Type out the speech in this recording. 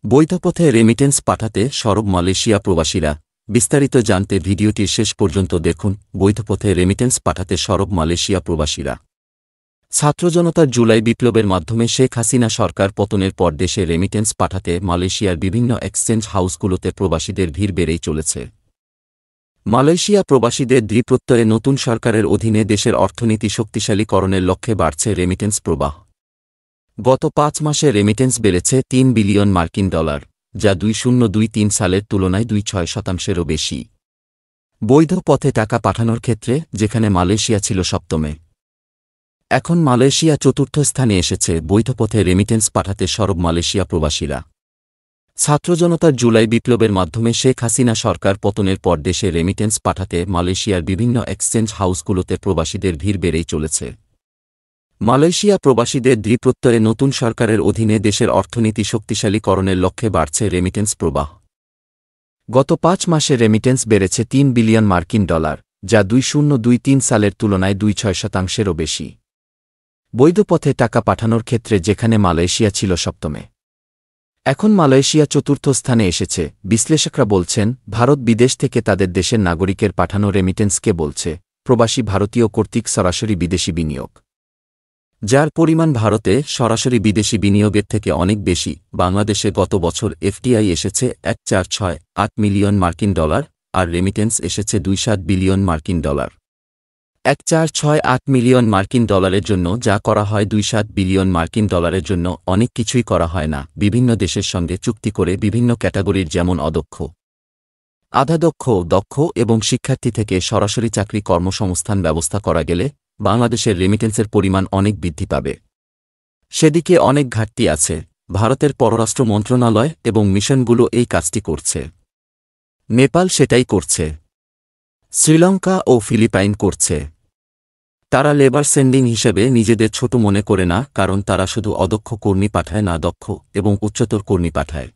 বৈধ পথে রেমিটেন্স পাঠাতে সরব মালয়েশিয়া প্রবাসীরা। বিস্তারিত জানতে ভিডিওটির শেষ পর্যন্ত দেখুন। বৈধ পথে রেমিটেন্স পাঠাতে সরব মালয়েশিয়া প্রবাসীরা। ছাত্র জনতার জুলাই বিপ্লবের মাধ্যমে শেখ হাসিনা সরকার পতনের পর দেশে রেমিটেন্স পাঠাতে মালয়েশিয়ার বিভিন্ন এক্সচেঞ্জ হাউসগুলোতে প্রবাসীদের ভিড় বেড়েই চলেছে। মালয়েশিয়া প্রবাসীদের দৃঢ়প্রত্যয়ে নতুন সরকারের অধীনে দেশের অর্থনীতি শক্তিশালীকরণের লক্ষ্যে বাড়ছে রেমিটেন্স প্রবাহ। গত ৫ মাসে রেমিটেন্স বেড়েছে $৩ বিলিয়ন, যা 2023 সালের তুলনায় 2.6%-এরও বেশি। বৈধ পথে টাকা পাঠানোর ক্ষেত্রে যেখানে মালয়েশিয়া ছিল সপ্তমে, এখন মালয়েশিয়া চতুর্থ স্থানে এসেছে বৈধ পথে রেমিটেন্স পাঠাতে সরব মালয়েশিয়া প্রবাসীরা। ছাত্র জনতার জুলাই বিপ্লবের মাধ্যমে শেখ হাসিনা সরকার পতনের পর দেশে রেমিটেন্স পাঠাতে মালয়েশিয়ার বিভিন্ন এক্সচেঞ্জ হাউসগুলোতে প্রবাসীদের ভিড় বেড়েই চলেছে। মালয়েশিয়া প্রবাসীদের দৃঢ়প্রত্যয়ে নতুন সরকারের অধীনে দেশের অর্থনীতি শক্তিশালীকরণের লক্ষ্যে বাড়ছে রেমিটেন্স প্রবাহ। গত ৫ মাসে রেমিটেন্স বেড়েছে $৩ বিলিয়ন, যা 2023 সালের তুলনায় 2.6%-এরও বেশি। বৈধ পথে টাকা পাঠানোর ক্ষেত্রে যেখানে মালয়েশিয়া ছিল সপ্তমে, এখন মালয়েশিয়া চতুর্থ স্থানে এসেছে। বিশ্লেষকরা বলছেন, ভারত বিদেশ থেকে তাদের দেশের নাগরিকের পাঠানো রেমিটেন্সকে বলছে প্রবাসী ভারতীয় কর্তৃক সরাসরি বিদেশি বিনিয়োগ, যার পরিমাণ ভারতে সরাসরি বিদেশি বিনিয়োগের থেকে অনেক বেশি। বাংলাদেশে গত বছর এফডিআই এসেছে $1.468 মিলিয়ন, আর রেমিটেন্স এসেছে $2.7 বিলিয়ন। $1.468 মিলিয়ন জন্য যা করা হয় $2.7 বিলিয়ন জন্য অনেক কিছুই করা হয় না। বিভিন্ন দেশের সঙ্গে চুক্তি করে বিভিন্ন ক্যাটাগরির যেমন অদক্ষ, আধাদক্ষ, দক্ষ এবং শিক্ষার্থী থেকে সরাসরি চাকরি কর্মসংস্থান ব্যবস্থা করা গেলে বাংলাদেশের রেমিটেন্সের পরিমাণ অনেক বৃদ্ধি পাবে। সেদিকে অনেক ঘাটতি আছে। ভারতের পররাষ্ট্র মন্ত্রণালয় এবং মিশনগুলো এই কাজটি করছে। নেপাল সেটাই করছে। শ্রীলঙ্কা ও ফিলিপাইন করছে। তারা লেবার সেন্ডিং হিসেবে নিজেদের ছোট মনে করে না, কারণ তারা শুধু অদক্ষ কর্মী পাঠায় না, দক্ষ এবং উচ্চতর কর্মী পাঠায়।